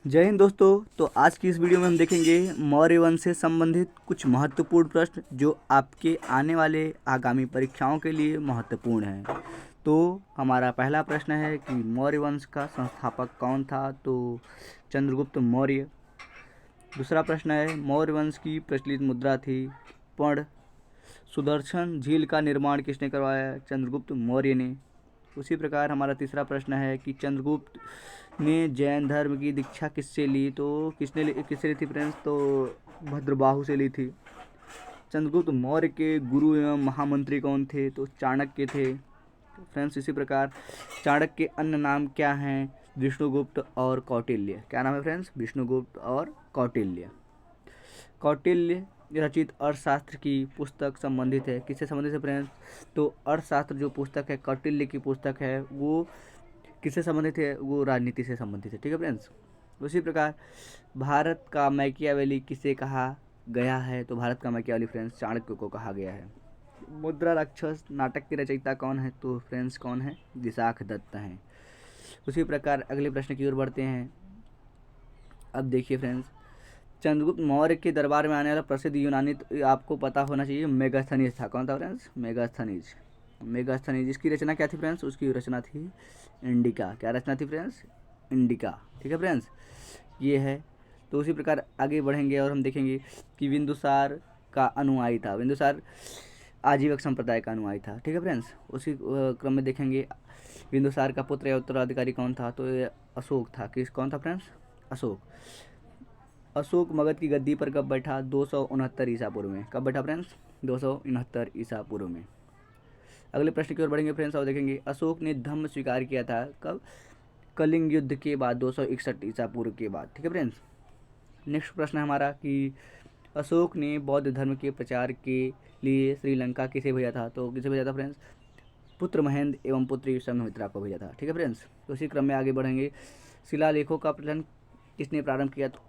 जय हिंद दोस्तों। तो आज की इस वीडियो में हम देखेंगे मौर्य वंश से संबंधित कुछ महत्वपूर्ण प्रश्न जो आपके आने वाले आगामी परीक्षाओं के लिए महत्वपूर्ण हैं। तो हमारा पहला प्रश्न है कि मौर्य वंश का संस्थापक कौन था? तो चंद्रगुप्त मौर्य। दूसरा प्रश्न है मौर्य वंश की प्रचलित मुद्रा थी पर्ण। सुदर्शन झील का निर्माण किसने करवाया? चंद्रगुप्त मौर्य ने। उसी प्रकार हमारा तीसरा प्रश्न है कि चंद्रगुप्त ने जैन धर्म की दीक्षा किससे ली? तो किससे ली थी फ्रेंड्स? तो भद्रबाहु से ली थी। चंद्रगुप्त मौर्य के गुरु एवं महामंत्री कौन थे? तो चाणक्य थे। तो फ्रेंड्स इसी प्रकार चाणक्य के अन्य नाम क्या हैं? विष्णुगुप्त और कौटिल्य। क्या नाम है फ्रेंड्स? विष्णुगुप्त और कौटिल्य। कौटिल्य रचित अर्थशास्त्र की पुस्तक संबंधित है किससे संबंधित है फ्रेंड्स? तो अर्थशास्त्र जो पुस्तक है कौटिल्य की पुस्तक है वो किससे संबंधित है? वो राजनीति से संबंधित है। ठीक है फ्रेंड्स। उसी प्रकार भारत का मैकियावेली किसे कहा गया है? तो भारत का मैकियावेली फ्रेंड्स चाणक्य को कहा गया है। मुद्रा राक्षस नाटक की रचयिता कौन है? तो फ्रेंड्स कौन है? विशाख दत्त हैं। उसी प्रकार अगले प्रश्न की ओर बढ़ते हैं। अब देखिए फ्रेंड्स, चंद्रगुप्त मौर्य के दरबार में आने वाला प्रसिद्ध यूनानी तो आपको पता होना चाहिए, मेगास्थनीज था। कौन था फ्रेंड्स? मेगास्थनीज। मेगास्थनीज इसकी रचना क्या थी फ्रेंड्स? उसकी रचना थी इंडिका। क्या रचना थी फ्रेंड्स? इंडिका। ठीक है फ्रेंड्स, ये है। तो उसी प्रकार आगे बढ़ेंगे और हम देखेंगे कि बिंदुसार का अनुयायी था। बिंदुसार आजीवक संप्रदाय का अनुयायी था। ठीक है फ्रेंड्स। उसी क्रम में देखेंगे बिंदुसार का पुत्र या उत्तराधिकारी कौन था? तो ये अशोक था। किस कौन था फ्रेंड्स? अशोक। अशोक मगध की गद्दी पर कब बैठा? 269 ईसा पूर्व में। कब बैठा फ्रेंड्स? 269 ईसा पूर्व में। अगले प्रश्न की ओर बढ़ेंगे फ्रेंड्स और देखेंगे अशोक ने धम्म स्वीकार किया था कब? कलिंग युद्ध के बाद, 261 ईसा पूर्व के बाद। ठीक है फ्रेंड्स। नेक्स्ट प्रश्न है हमारा कि अशोक ने बौद्ध धर्म के प्रचार के लिए श्रीलंका किसे भेजा था? तो किसे भेजा था फ्रेंड्स? पुत्र महेंद्र एवं पुत्री संघमित्रा को भेजा था। ठीक है फ्रेंड्स। तो उसी क्रम में आगे बढ़ेंगे। शिलालेखों का प्रचलन किसने प्रारंभ किया? तो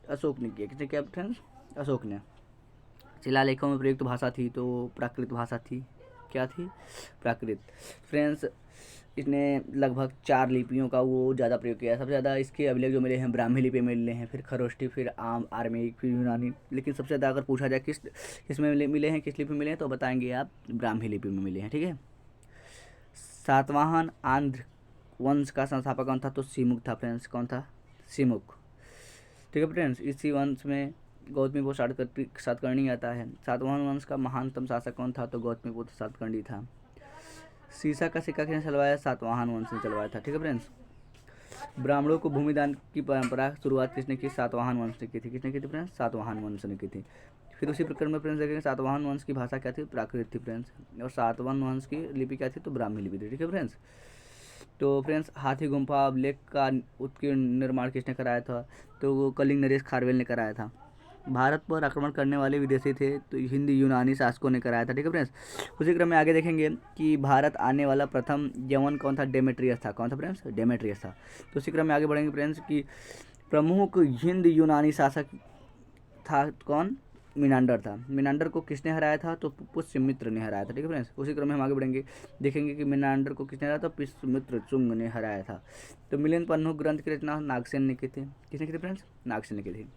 अशोक ने किया। किसने किया फ्रेंड्स? अशोक ने। शिलालेखों में प्रयुक्त भाषा थी तो प्राकृत भाषा थी। क्या थी? प्राकृत। फ्रेंड्स इसने लगभग 4 लिपियों का वो ज़्यादा प्रयोग किया। सबसे ज़्यादा इसके अभिलेख जो मिले हैं ब्राह्मी लिपि में मिले हैं, फिर खरोष्टी, फिर आर्मेयिक, फिर यूनानी। लेकिन सबसे ज़्यादा अगर पूछा जाए किस में मिले हैं, किस लिपि में मिले हैं, तो बताएंगे आप ब्राह्मी लिपि में मिले हैं। ठीक है। सातवाहन आंध्र वंश का संस्थापक कौन था? तो सिमुक था फ्रेंड्स। कौन था? सिमुक। ठीक है फ्रेंड्स। इसी वंश में गौतमीपुत्र सातकर्णी आता है। सातवाहन वंश का महानतम शासक कौन था? तो गौतमीपुत्र सातकर्णी था। सीसा का सिक्का किसने चलवाया? सातवाहन वंश ने चलवाया था। ठीक है फ्रेंड्स। ब्राह्मणों को भूमिदान की परंपरा शुरुआत किसने की? सातवाहन वंश ने की थी। किसने की थी फ्रेंड्स? सातवाहन वंश ने की थी। फिर उसी प्रकार में फ्रेंड्स देखेंगे सातवाहन वंश की भाषा क्या थी? प्राकृत थी फ्रेंड्स। और सातवाहन वंश की लिपि क्या थी? तो ब्राह्मी लिपि थी। ठीक है फ्रेंड्स। तो फ्रेंड्स हाथी गुम्फा अभिलेख का उत्कीर्ण निर्माण किसने कराया था? तो वो कलिंग नरेश खारवेल ने कराया था। भारत पर आक्रमण करने वाले विदेशी थे तो हिंदी यूनानी शासकों ने कराया था। ठीक है फ्रेंड्स। उसी क्रम में आगे देखेंगे कि भारत आने वाला प्रथम यवन कौन था? डेमेट्रियस था। कौन था फ्रेंड्स? डेमेट्रियस था। तो उसी क्रम में आगे बढ़ेंगे फ्रेंड्स कि प्रमुख हिंद यूनानी शासक था कौन? मिनांडर था। मिनांडर को किसने हराया था? तो पुष्यमित्र ने हराया था। ठीक है फ्रेंड्स। उसी क्रम में हम आगे बढ़ेंगे, देखेंगे कि मिनांडर को किसने हराया था? पुष्यमित्र चुंग ने हराया था। तो मिलियन पन्नू ग्रंथ की रचना नागसेन ने की थी। किसने की थी फ्रेंड्स? नागसेन ने की थी।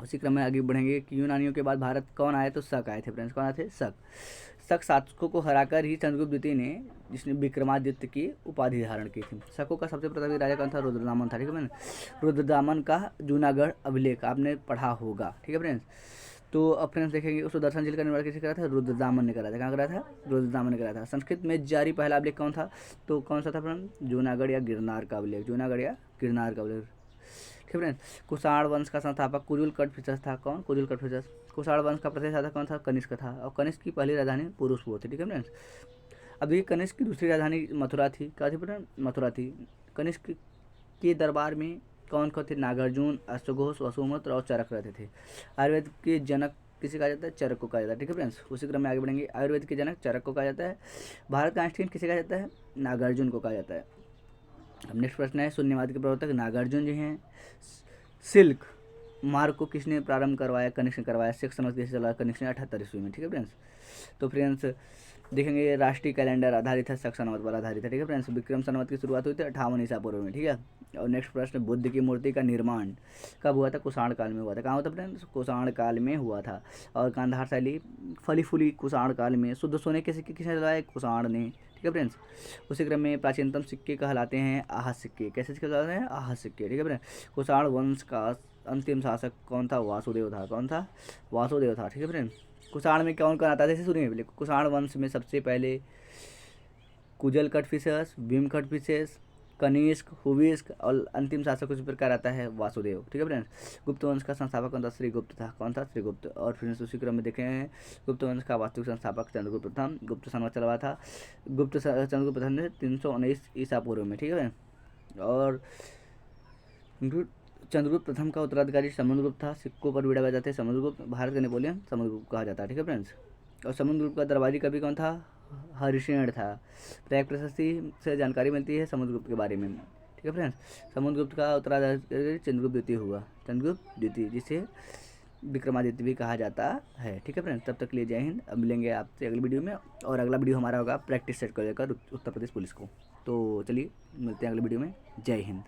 उसी क्रम में आगे बढ़ेंगे कि यूनानियों के बाद भारत कौन आए? तो शक आए थे फ्रेंड्स। कौन आए थे? शक। शक शासकों को हराकर ही चंद्रगुप्त द्वितीय ने जिसने विक्रमादित्य की उपाधि धारण की थी। शकों का सबसे प्रतापी राजा कौन था? रुद्रदामन था। ठीक है फ्रेंड्स। रुद्रदामन का जूनागढ़ अभिलेख आपने पढ़ा होगा। ठीक है फ्रेंड्स। तो अब फ्रेंड्स देखेंगे सुदर्शन झील का निर्माण किसने करा था? रुद्रदामन ने करा था। कहाँ करा था? रुद्रदामन ने करा था। संस्कृत में जारी पहला अभिलेख कौन था? तो कौन सा था फ्रेंड्स? जूनागढ़ या गिरनार का अभिलेख। जूनागढ़ या गिरनार का अभिलेख। ठीक है फ्रेंड्स। कुषाण वंश का संस्थापक कुजुल कटफिचस था। कौन? कुजुल कटफिचस। कुषाण वंश का प्रतिष्ठा शासक कौन था? कनिष्क था। और कनिष्क की पहली राजधानी पुरुषपुर थी। ठीक है फ्रेंड्स। अब देखिए कनिष्क की दूसरी राजधानी मथुरा थी। क्या थी फ्रेंड्स? मथुरा थी। कनिष्क के दरबार में कौन कौन थे? नागार्जुन, अश्वघोष, वसुमित्र और चरक रहते थे। आयुर्वेद के जनक किसे कहा जाता है? चरक को कहा जाता है। ठीक है फ्रेंड्स। उसी क्रम में आगे बढ़ेंगे। आयुर्वेद के जनक चरक को कहा जाता है। भारत का आइंस्टीन किसे कहा जाता है? नागार्जुन को कहा जाता है। अब नेक्स्ट प्रश्न है शून्यवाद के प्रवर्तक नागार्जुन जी हैं। सिल्क मार्ग को किसने प्रारंभ करवाया? कनिष्क ने करवाया। सिख समाज कैसे चला? कनिष्क ने 78 ईस्वी में। ठीक है फ्रेंड्स। तो फ्रेंड्स देखेंगे राष्ट्रीय कैलेंडर आधारित है, शक संवत पर आधारित है। ठीक है फ्रेंड्स, विक्रम संवत की शुरुआत हुई थी 58 ईसा पूर्व में। ठीक है, और नेक्स्ट प्रश्न, बुद्ध की मूर्ति का निर्माण कब हुआ था? कुषाण काल में हुआ था। कहाँ हुआ था फ्रेंड्स? कुषाण काल में हुआ था। और गांधार शैली फली फूली कुषाण काल में। शुद्ध सोने के सिक्के किसने चलाए? कुषाण ने। ठीक है फ्रेंड्स, उसी क्रम में प्राचीनतम सिक्के कहलाते हैं आह सिक्के। कैसे कहलाते हैं? आह सिक्के। ठीक है फ्रेंड्स, कुषाण वंश का अंतिम शासक कौन था? वासुदेव था। कौन था? वासुदेव था। ठीक है फ्रेंड्स, कुषाण में कौन कौन आता है? जैसे सुनिए पहले, कुषाण वंश में सबसे पहले कुजल कटफिशस, भीम कटफिशस, कनिष्क, हुविस्क और अंतिम शासक इस प्रकार आता है वासुदेव। ठीक है फ्रेंड्स, गुप्त वंश का संस्थापक कौन था? श्रीगुप्त था। कौन था? श्रीगुप्त। और फिर उसी क्रम में देखें, गुप्त वंश का वास्तविक संस्थापक चंद्रगुप्त प्रथम। गुप्त संवत चला था चंद्रगुप्त प्रथम ने 319 ईसा पूर्व में। ठीक है, और चंद्रगुप्त प्रथम का उत्तराधिकारी समुद्रगुप्त था। सिक्कों पर भिड़ा जाते हैं समुद्रगुप्त। भारत का नेपोलियन समुद्रगुप्त कहा जाता है। ठीक है फ्रेंड्स, और समुद्रगुप्त का दरबारी कवि कौन था? हरिशेन था। प्रयाग प्रशस्ति से जानकारी मिलती है समुद्रगुप्त के बारे में। ठीक है फ्रेंड्स, समुद्रगुप्त का उत्तराधिकारी चंद्रगुप्त द्वितीय हुआ। चंद्रगुप्त द्वितीय, जिसे विक्रमादित्य भी कहा जाता है। ठीक है फ्रेंड्स, तब तक के लिए जय हिंद। अब मिलेंगे आपसे अगली वीडियो में, और अगला वीडियो हमारा होगा प्रैक्टिस सेट को लेकर उत्तर प्रदेश पुलिस को। तो चलिए मिलते हैं अगली वीडियो में। जय हिंद।